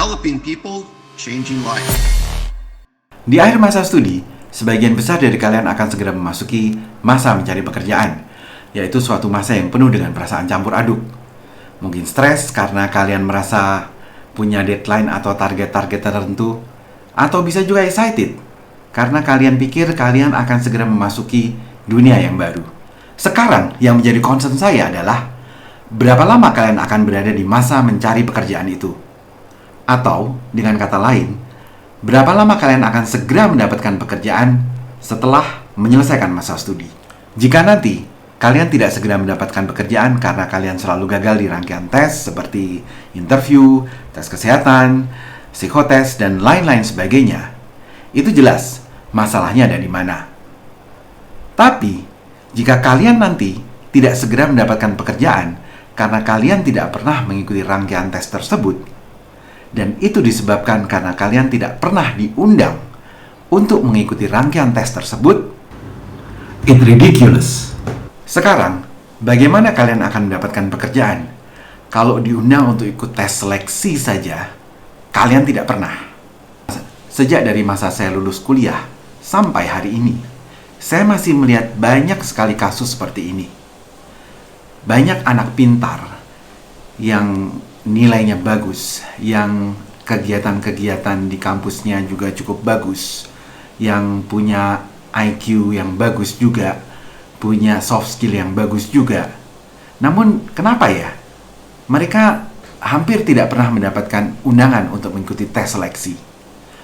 developing people, changing lives. Di akhir masa studi, sebagian besar dari kalian akan segera memasuki masa mencari pekerjaan, yaitu suatu masa yang penuh dengan perasaan campur aduk. Mungkin stres karena kalian merasa punya deadline atau target-target tertentu, atau bisa juga excited karena kalian pikir kalian akan segera memasuki dunia yang baru. Sekarang yang menjadi concern saya adalah berapa lama kalian akan berada di masa mencari pekerjaan itu? Atau dengan kata lain, berapa lama kalian akan segera mendapatkan pekerjaan setelah menyelesaikan masa studi? Jika nanti kalian tidak segera mendapatkan pekerjaan karena kalian selalu gagal di rangkaian tes seperti interview, tes kesehatan, psikotes, dan lain-lain sebagainya, itu jelas masalahnya ada di mana. Tapi, jika kalian nanti tidak segera mendapatkan pekerjaan karena kalian tidak pernah mengikuti rangkaian tes tersebut, dan itu disebabkan karena kalian tidak pernah diundang untuk mengikuti rangkaian tes tersebut, it's ridiculous. Sekarang, bagaimana kalian akan mendapatkan pekerjaan kalau diundang untuk ikut tes seleksi saja, kalian tidak pernah? Sejak dari masa saya lulus kuliah sampai hari ini, saya masih melihat banyak sekali kasus seperti ini. Banyak anak pintar yang nilainya bagus, yang kegiatan-kegiatan di kampusnya juga cukup bagus, yang punya IQ yang bagus juga, punya soft skill yang bagus juga. Namun kenapa ya? Mereka hampir tidak pernah mendapatkan undangan untuk mengikuti tes seleksi.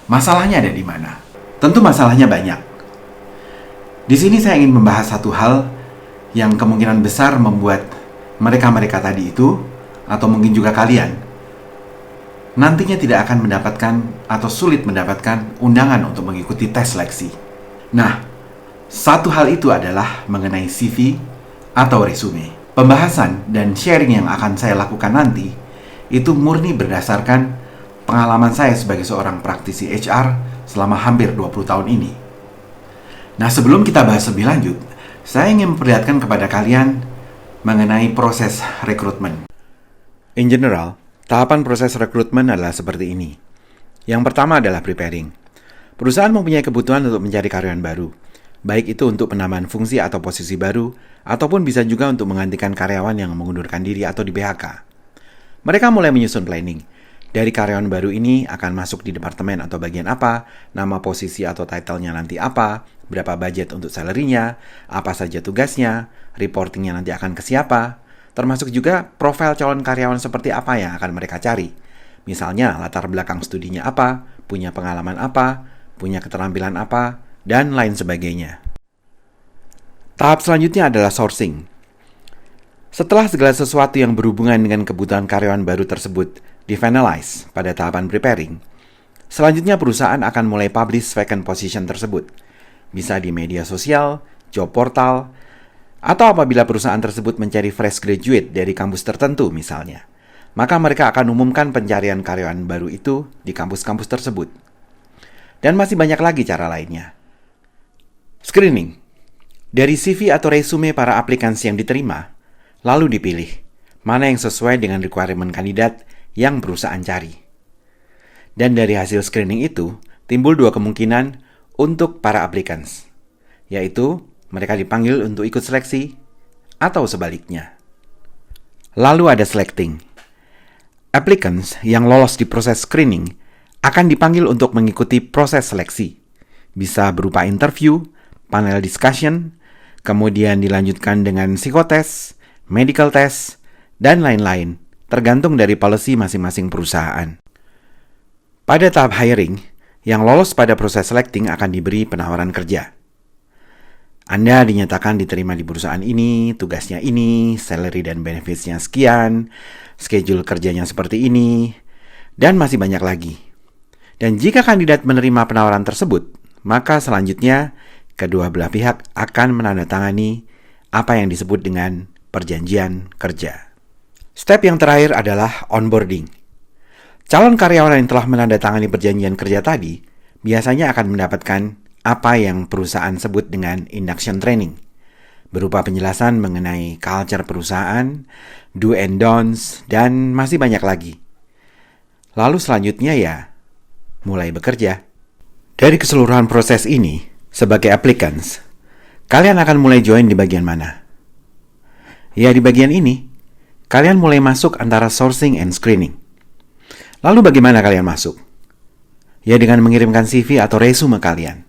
Masalahnya ada di mana? Tentu masalahnya banyak. Di sini saya ingin membahas satu hal yang kemungkinan besar membuat mereka-mereka tadi itu, atau mungkin juga kalian, nantinya tidak akan mendapatkan atau sulit mendapatkan undangan untuk mengikuti tes seleksi. Nah, satu hal itu adalah mengenai CV atau resume. Pembahasan dan sharing yang akan saya lakukan nanti itu murni berdasarkan pengalaman saya sebagai seorang praktisi HR selama hampir 20 tahun ini. Nah, sebelum kita bahas lebih lanjut, saya ingin memperlihatkan kepada kalian mengenai proses rekrutmen. In general, tahapan proses rekrutmen adalah seperti ini. Yang pertama adalah preparing. Perusahaan mempunyai kebutuhan untuk mencari karyawan baru, baik itu untuk penambahan fungsi atau posisi baru, ataupun bisa juga untuk menggantikan karyawan yang mengundurkan diri atau di PHK. Mereka mulai menyusun planning. Dari karyawan baru ini akan masuk di departemen atau bagian apa, nama posisi atau title-nya nanti apa, berapa budget untuk salary-nya, apa saja tugasnya, reporting-nya nanti akan ke siapa, termasuk juga profil calon karyawan seperti apa yang akan mereka cari. Misalnya latar belakang studinya apa, punya pengalaman apa, punya keterampilan apa, dan lain sebagainya. Tahap selanjutnya adalah sourcing. Setelah segala sesuatu yang berhubungan dengan kebutuhan karyawan baru tersebut di-finalize pada tahapan preparing, selanjutnya perusahaan akan mulai publish vacant position tersebut. Bisa di media sosial, job portal, atau apabila perusahaan tersebut mencari fresh graduate dari kampus tertentu misalnya, maka mereka akan umumkan pencarian karyawan baru itu di kampus-kampus tersebut. Dan masih banyak lagi cara lainnya. Screening. Dari CV atau resume para applicants yang diterima, lalu dipilih mana yang sesuai dengan requirement kandidat yang perusahaan cari. Dan dari hasil screening itu, timbul dua kemungkinan untuk para applicants, yaitu mereka dipanggil untuk ikut seleksi, atau sebaliknya. Lalu ada selecting. Applicants yang lolos di proses screening akan dipanggil untuk mengikuti proses seleksi. Bisa berupa interview, panel discussion, kemudian dilanjutkan dengan psikotes, medical test, dan lain-lain, tergantung dari policy masing-masing perusahaan. Pada tahap hiring, yang lolos pada proses selecting akan diberi penawaran kerja. Anda dinyatakan diterima di perusahaan ini, tugasnya ini, salary dan benefits-nya sekian, schedule kerjanya seperti ini, dan masih banyak lagi. Dan jika kandidat menerima penawaran tersebut, maka selanjutnya kedua belah pihak akan menandatangani apa yang disebut dengan perjanjian kerja. Step yang terakhir adalah onboarding. Calon karyawan yang telah menandatangani perjanjian kerja tadi biasanya akan mendapatkan apa yang perusahaan sebut dengan induction training, berupa penjelasan mengenai culture perusahaan, do and don'ts, dan masih banyak lagi. Lalu selanjutnya ya, mulai bekerja. Dari keseluruhan proses ini, sebagai applicants, kalian akan mulai join di bagian mana? Ya, di bagian ini, kalian mulai masuk antara sourcing and screening. Lalu bagaimana kalian masuk? Ya, dengan mengirimkan CV atau resume kalian.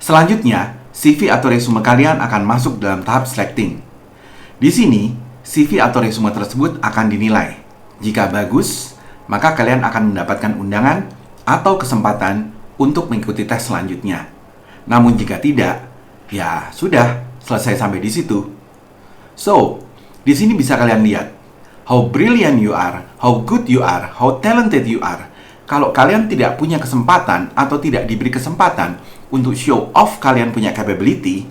Selanjutnya, CV atau resume kalian akan masuk dalam tahap selecting. Di sini, CV atau resume tersebut akan dinilai. Jika bagus, maka kalian akan mendapatkan undangan atau kesempatan untuk mengikuti tes selanjutnya. Namun jika tidak, ya sudah, selesai sampai di situ. So, di sini bisa kalian lihat how brilliant you are, how good you are, how talented you are. Kalau kalian tidak punya kesempatan atau tidak diberi kesempatan untuk show off kalian punya capability,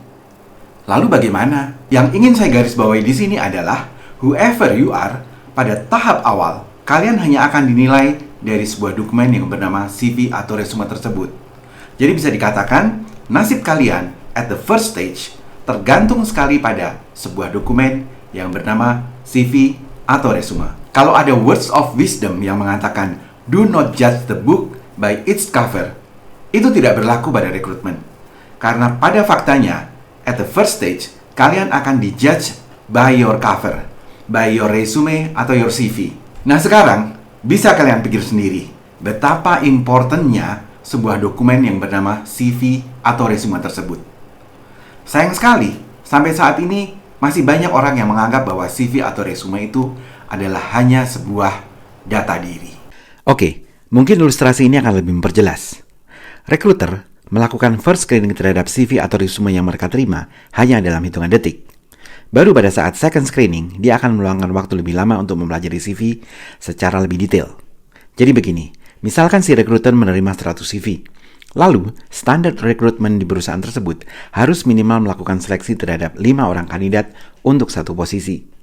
lalu bagaimana? Yang ingin saya garis bawahi di sini adalah whoever you are, pada tahap awal kalian hanya akan dinilai dari sebuah dokumen yang bernama CV atau resume tersebut. Jadi bisa dikatakan nasib kalian at the first stage tergantung sekali pada sebuah dokumen yang bernama CV atau resume. Kalau ada words of wisdom yang mengatakan do not judge the book by its cover, itu tidak berlaku pada rekrutmen. Karena pada faktanya, at the first stage, kalian akan dijudge by your cover, by your resume atau your CV. Nah sekarang, bisa kalian pikir sendiri, betapa importantnya sebuah dokumen yang bernama CV atau resume tersebut. Sayang sekali, sampai saat ini masih banyak orang yang menganggap bahwa CV atau resume itu adalah hanya sebuah data diri. Oke, mungkin ilustrasi ini akan lebih memperjelas. Rekruter melakukan first screening terhadap CV atau resume yang mereka terima hanya dalam hitungan detik. Baru pada saat second screening, dia akan meluangkan waktu lebih lama untuk mempelajari CV secara lebih detail. Jadi begini, misalkan si rekruter menerima 100 CV. Lalu, standar rekrutmen di perusahaan tersebut harus minimal melakukan seleksi terhadap 5 orang kandidat untuk satu posisi.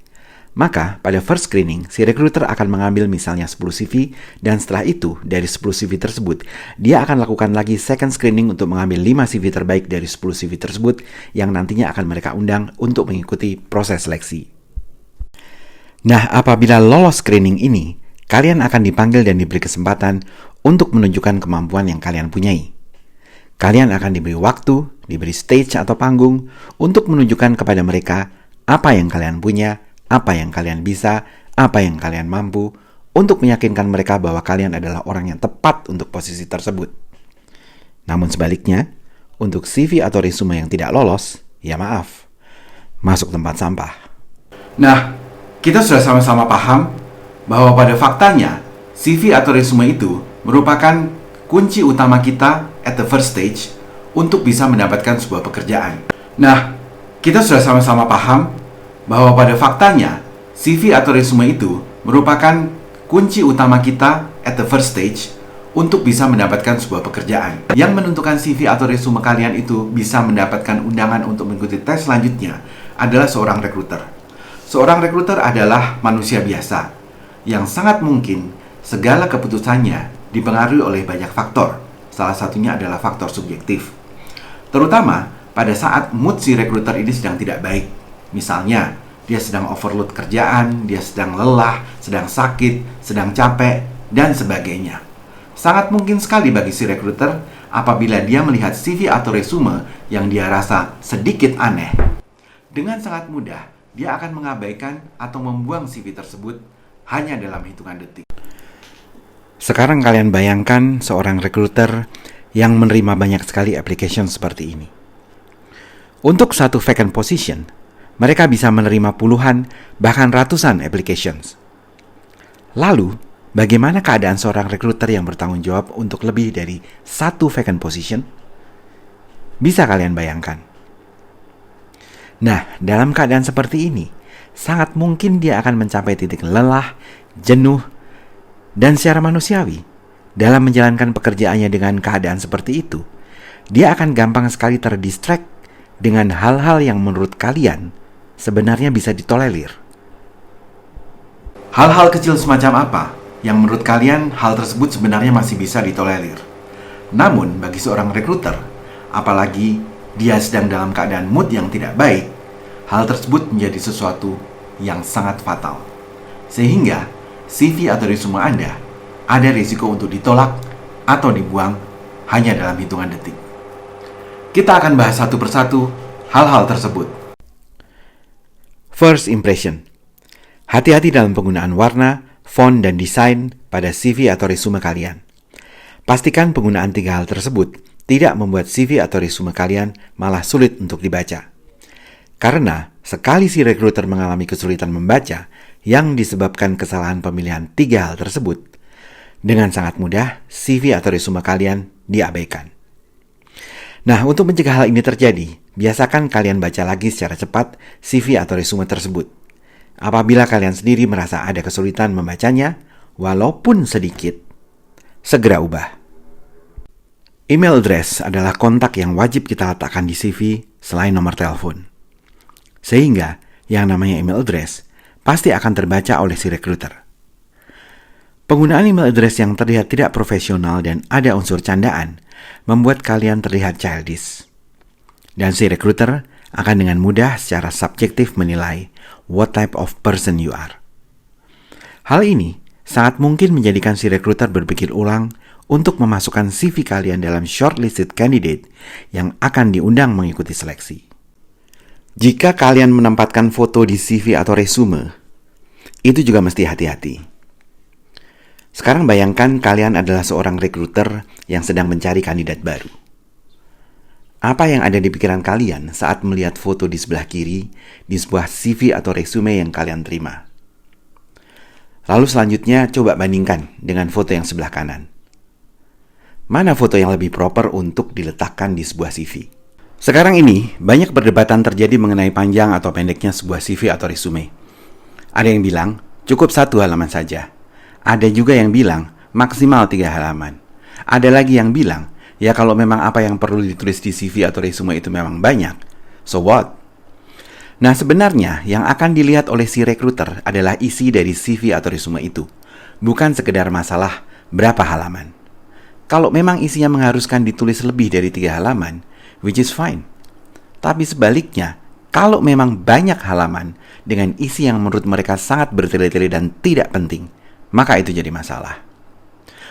Maka, pada first screening, si rekruter akan mengambil misalnya 10 CV, dan setelah itu, dari 10 CV tersebut, dia akan lakukan lagi second screening untuk mengambil 5 CV terbaik dari 10 CV tersebut, yang nantinya akan mereka undang untuk mengikuti proses seleksi. Nah, apabila lolos screening ini, kalian akan dipanggil dan diberi kesempatan untuk menunjukkan kemampuan yang kalian punyai. Kalian akan diberi waktu, diberi stage atau panggung, untuk menunjukkan kepada mereka apa yang kalian punya, apa yang kalian bisa, apa yang kalian mampu, untuk meyakinkan mereka bahwa kalian adalah orang yang tepat untuk posisi tersebut. Namun sebaliknya, untuk CV atau resume yang tidak lolos, ya maaf, masuk tempat sampah. Nah, kita sudah sama-sama paham bahwa pada faktanya, CV atau resume itu merupakan kunci utama kita at the first stage untuk bisa mendapatkan sebuah pekerjaan. Nah, kita sudah sama-sama paham bahwa pada faktanya, CV atau resume itu merupakan kunci utama kita at the first stage untuk bisa mendapatkan sebuah pekerjaan. Yang menentukan CV atau resume kalian itu bisa mendapatkan undangan untuk mengikuti tes selanjutnya adalah seorang rekruter. Seorang rekruter adalah manusia biasa yang sangat mungkin segala keputusannya dipengaruhi oleh banyak faktor. Salah satunya adalah faktor subjektif. Terutama pada saat mood si rekruter ini sedang tidak baik. Misalnya, dia sedang overload kerjaan, dia sedang lelah, sedang sakit, sedang capek, dan sebagainya. Sangat mungkin sekali bagi si rekruter apabila dia melihat CV atau resume yang dia rasa sedikit aneh. Dengan sangat mudah, dia akan mengabaikan atau membuang CV tersebut hanya dalam hitungan detik. Sekarang kalian bayangkan seorang rekruter yang menerima banyak sekali application seperti ini. Untuk satu vacant position, mereka bisa menerima puluhan, bahkan ratusan applications. Lalu, bagaimana keadaan seorang rekruter yang bertanggung jawab untuk lebih dari satu vacant position? Bisa kalian bayangkan? Nah, dalam keadaan seperti ini, sangat mungkin dia akan mencapai titik lelah, jenuh, dan secara manusiawi, dalam menjalankan pekerjaannya dengan keadaan seperti itu, dia akan gampang sekali terdistract dengan hal-hal yang menurut kalian sebenarnya bisa ditolerir. Hal-hal kecil semacam apa yang menurut kalian hal tersebut sebenarnya masih bisa ditolerir? Namun bagi seorang rekruter, apalagi dia sedang dalam keadaan mood yang tidak baik, hal tersebut menjadi sesuatu yang sangat fatal. Sehingga CV atau resume Anda ada risiko untuk ditolak atau dibuang hanya dalam hitungan detik. Kita akan bahas satu persatu hal-hal tersebut. First impression. Hati-hati dalam penggunaan warna, font, dan desain pada CV atau resume kalian. Pastikan penggunaan 3 hal tersebut tidak membuat CV atau resume kalian malah sulit untuk dibaca. Karena sekali si rekruter mengalami kesulitan membaca yang disebabkan kesalahan pemilihan 3 hal tersebut, dengan sangat mudah CV atau resume kalian diabaikan. Nah, untuk mencegah hal ini terjadi, biasakan kalian baca lagi secara cepat CV atau resume tersebut. Apabila kalian sendiri merasa ada kesulitan membacanya, walaupun sedikit, segera ubah. Email address adalah kontak yang wajib kita letakkan di CV selain nomor telepon. Sehingga, yang namanya email address pasti akan terbaca oleh si rekruter. Penggunaan email address yang terlihat tidak profesional dan ada unsur candaan membuat kalian terlihat childish. Dan si rekruter akan dengan mudah secara subjektif menilai what type of person you are. Hal ini sangat mungkin menjadikan si rekruter berpikir ulang untuk memasukkan CV kalian dalam shortlisted candidate yang akan diundang mengikuti seleksi. Jika kalian menempatkan foto di CV atau resume, itu juga mesti hati-hati. Sekarang bayangkan kalian adalah seorang rekruter yang sedang mencari kandidat baru. Apa yang ada di pikiran kalian saat melihat foto di sebelah kiri di sebuah CV atau resume yang kalian terima? Lalu selanjutnya coba bandingkan dengan foto yang sebelah kanan. Mana foto yang lebih proper untuk diletakkan di sebuah CV? Sekarang ini banyak perdebatan terjadi mengenai panjang atau pendeknya sebuah CV atau resume. Ada yang bilang cukup 1 halaman saja. Ada juga yang bilang maksimal 3 halaman. Ada lagi yang bilang, ya kalau memang apa yang perlu ditulis di CV atau resume itu memang banyak, so what? Nah sebenarnya yang akan dilihat oleh si rekruter adalah isi dari CV atau resume itu, bukan sekedar masalah berapa halaman. Kalau memang isinya mengharuskan ditulis lebih dari 3 halaman, which is fine. Tapi sebaliknya, kalau memang banyak halaman dengan isi yang menurut mereka sangat bertele-tele dan tidak penting, maka itu jadi masalah.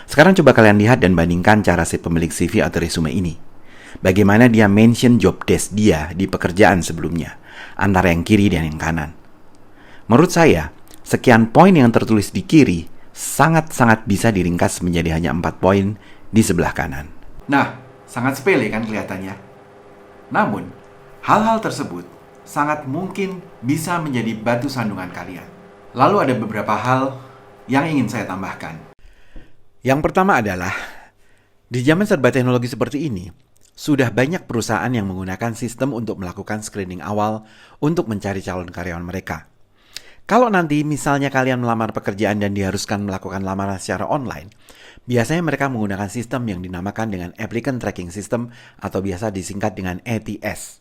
Sekarang coba kalian lihat dan bandingkan cara si pemilik CV atau resume ini. Bagaimana dia mention job desk dia di pekerjaan sebelumnya, antara yang kiri dan yang kanan. Menurut saya, sekian poin yang tertulis di kiri sangat-sangat bisa diringkas menjadi hanya 4 poin di sebelah kanan. Nah, sangat sepele kan kelihatannya. Namun, hal-hal tersebut sangat mungkin bisa menjadi batu sandungan kalian. Lalu ada beberapa hal yang ingin saya tambahkan. Yang pertama adalah, di zaman serba teknologi seperti ini, sudah banyak perusahaan yang menggunakan sistem untuk melakukan screening awal untuk mencari calon karyawan mereka. Kalau nanti misalnya kalian melamar pekerjaan dan diharuskan melakukan lamaran secara online, biasanya mereka menggunakan sistem yang dinamakan dengan Applicant Tracking System atau biasa disingkat dengan ATS.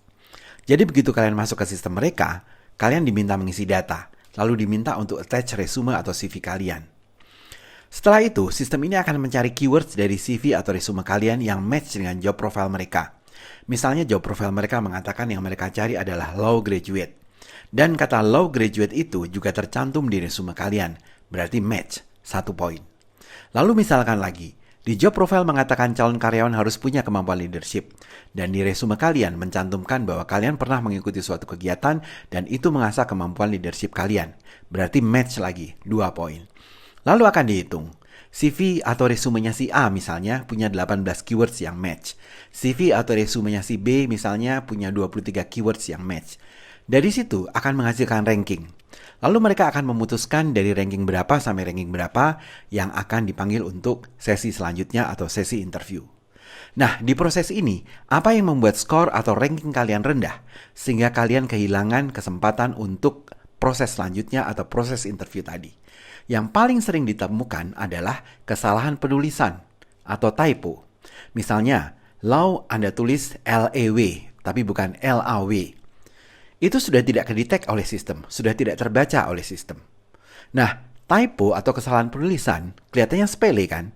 Jadi begitu kalian masuk ke sistem mereka, kalian diminta mengisi data, lalu diminta untuk attach resume atau CV kalian. Setelah itu, sistem ini akan mencari keywords dari CV atau resume kalian yang match dengan job profile mereka. Misalnya job profile mereka mengatakan yang mereka cari adalah low graduate. Dan kata low graduate itu juga tercantum di resume kalian, berarti match, 1 poin. Lalu misalkan lagi, di job profile mengatakan calon karyawan harus punya kemampuan leadership. Dan di resume kalian mencantumkan bahwa kalian pernah mengikuti suatu kegiatan dan itu mengasah kemampuan leadership kalian. Berarti match lagi, 2 poin. Lalu akan dihitung. CV atau resumenya si A misalnya punya 18 keywords yang match. CV atau resumenya si B misalnya punya 23 keywords yang match. Dari situ akan menghasilkan ranking. Lalu mereka akan memutuskan dari ranking berapa sampai ranking berapa yang akan dipanggil untuk sesi selanjutnya atau sesi interview. Nah, di proses ini, apa yang membuat skor atau ranking kalian rendah sehingga kalian kehilangan kesempatan untuk proses selanjutnya atau proses interview tadi? Yang paling sering ditemukan adalah kesalahan penulisan atau typo. Misalnya, law Anda tulis LEW, tapi bukan LAW. Itu sudah tidak kedetek oleh sistem, sudah tidak terbaca oleh sistem. Nah, typo atau kesalahan penulisan kelihatannya sepele kan?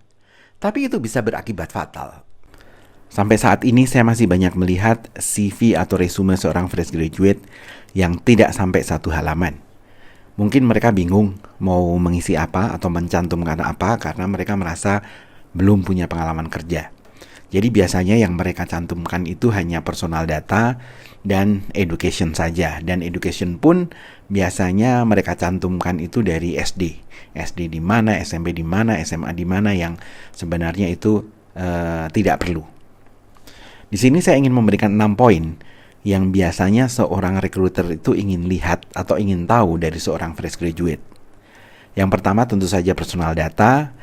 Tapi itu bisa berakibat fatal. Sampai saat ini saya masih banyak melihat CV atau resume seorang fresh graduate yang tidak sampai 1 halaman. Mungkin mereka bingung mau mengisi apa atau mencantumkan apa karena mereka merasa belum punya pengalaman kerja. Jadi biasanya yang mereka cantumkan itu hanya personal data dan education saja. Dan education pun biasanya mereka cantumkan itu dari SD. SD di mana, SMP di mana, SMA di mana, yang sebenarnya itu tidak perlu. Di sini saya ingin memberikan 6 poin yang biasanya seorang recruiter itu ingin lihat atau ingin tahu dari seorang fresh graduate. Yang pertama tentu saja personal data,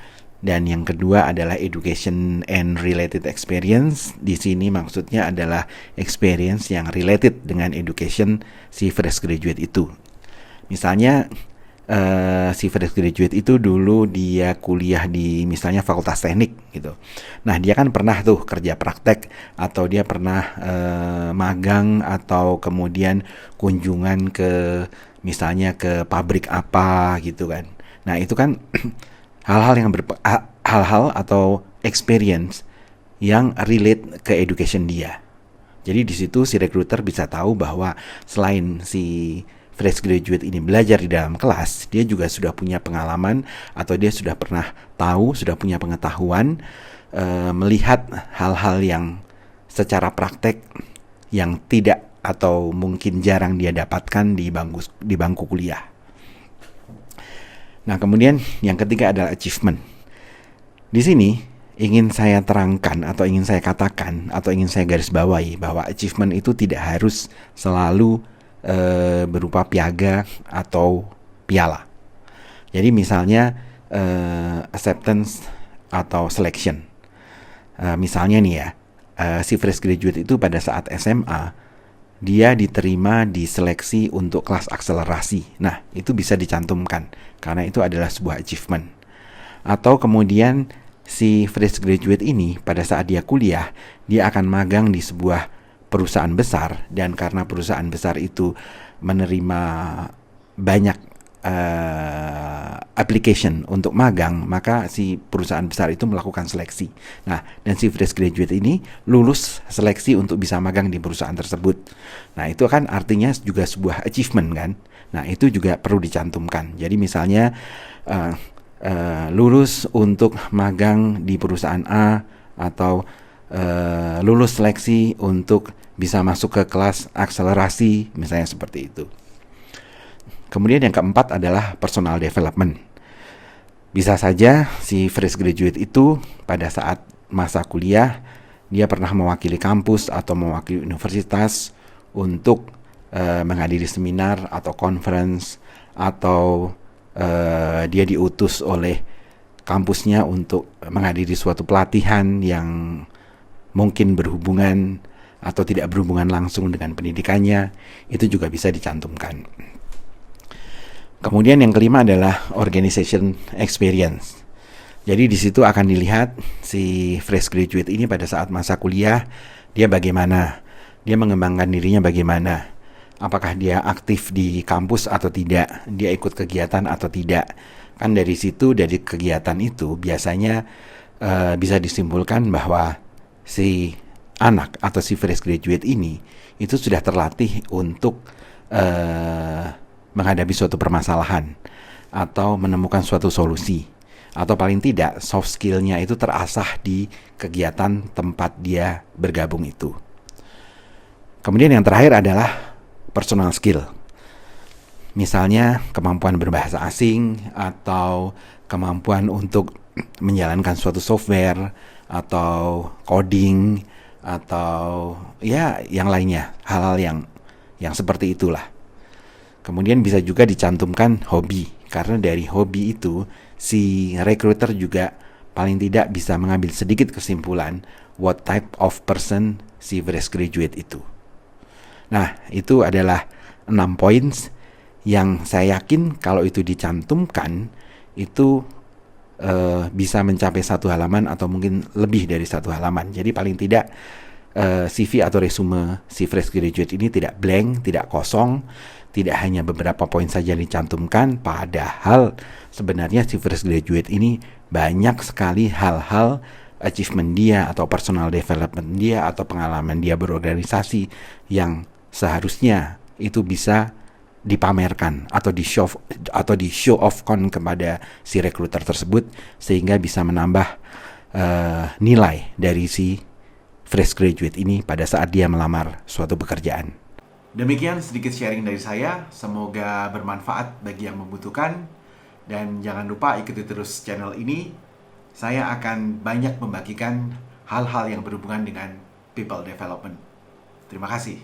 dan yang kedua adalah education and related experience. Di sini maksudnya adalah experience yang related dengan education si fresh graduate itu. Misalnya si fresh graduate itu dulu dia kuliah di misalnya fakultas teknik gitu. Nah, dia kan pernah tuh kerja praktek atau dia pernah magang atau kemudian kunjungan ke misalnya ke pabrik apa gitu kan. Nah, itu kan hal-hal atau experience yang relate ke education dia. Jadi di situ si recruiter bisa tahu bahwa selain si fresh graduate ini belajar di dalam kelas, dia juga sudah punya pengalaman atau dia sudah pernah tahu, sudah punya pengetahuan melihat hal-hal yang secara praktek yang tidak atau mungkin jarang dia dapatkan di bangku kuliah. Nah, kemudian yang ketiga adalah achievement. Di sini ingin saya terangkan atau ingin saya katakan atau ingin saya garis bawahi bahwa achievement itu tidak harus selalu berupa piaga atau piala. Jadi misalnya acceptance atau selection. Misalnya nih ya, si fresh graduate itu pada saat SMA dia diterima di seleksi untuk kelas akselerasi. Nah, itu bisa dicantumkan karena itu adalah sebuah achievement. Atau kemudian si fresh graduate ini pada saat dia kuliah, dia akan magang di sebuah perusahaan besar, dan karena perusahaan besar itu menerima banyak application untuk magang, maka si perusahaan besar itu melakukan seleksi. Nah, dan si fresh graduate ini lulus seleksi untuk bisa magang di perusahaan tersebut. Nah, itu kan artinya juga sebuah achievement kan. Nah, itu juga perlu dicantumkan. Jadi misalnya lulus untuk magang di perusahaan A, atau lulus seleksi untuk bisa masuk ke kelas akselerasi, misalnya seperti itu. Kemudian yang keempat adalah personal development. Bisa saja si fresh graduate itu pada saat masa kuliah dia pernah mewakili kampus atau mewakili universitas untuk menghadiri seminar atau conference, atau dia diutus oleh kampusnya untuk menghadiri suatu pelatihan yang mungkin berhubungan atau tidak berhubungan langsung dengan pendidikannya. Itu juga bisa dicantumkan. Kemudian yang kelima adalah organization experience. Jadi di situ akan dilihat si fresh graduate ini pada saat masa kuliah dia bagaimana, dia mengembangkan dirinya bagaimana, apakah dia aktif di kampus atau tidak, dia ikut kegiatan atau tidak. Kan dari situ, dari kegiatan itu biasanya bisa disimpulkan bahwa si anak atau si fresh graduate ini itu sudah terlatih untuk menghadapi suatu permasalahan atau menemukan suatu solusi, atau paling tidak soft skill-nya itu terasah di kegiatan tempat dia bergabung itu. Kemudian yang terakhir adalah personal skill. Misalnya kemampuan berbahasa asing, atau kemampuan untuk menjalankan suatu software, atau coding, atau ya yang lainnya, hal-hal yang seperti itulah. Kemudian bisa juga dicantumkan hobi, karena dari hobi itu si recruiter juga paling tidak bisa mengambil sedikit kesimpulan what type of person si fresh graduate itu. Nah, itu adalah 6 points yang saya yakin kalau itu dicantumkan itu bisa mencapai 1 halaman atau mungkin lebih dari 1 halaman. Jadi paling tidak CV atau resume si fresh graduate ini tidak blank, tidak kosong, tidak hanya beberapa poin saja dicantumkan, padahal sebenarnya si fresh graduate ini banyak sekali hal-hal achievement dia atau personal development dia atau pengalaman dia berorganisasi yang seharusnya itu bisa dipamerkan atau di show off kepada si rekruter tersebut, sehingga bisa menambah nilai dari si fresh graduate ini pada saat dia melamar suatu pekerjaan. Demikian sedikit sharing dari saya, semoga bermanfaat bagi yang membutuhkan, dan jangan lupa ikuti terus channel ini. Saya akan banyak membagikan hal-hal yang berhubungan dengan people development. Terima kasih.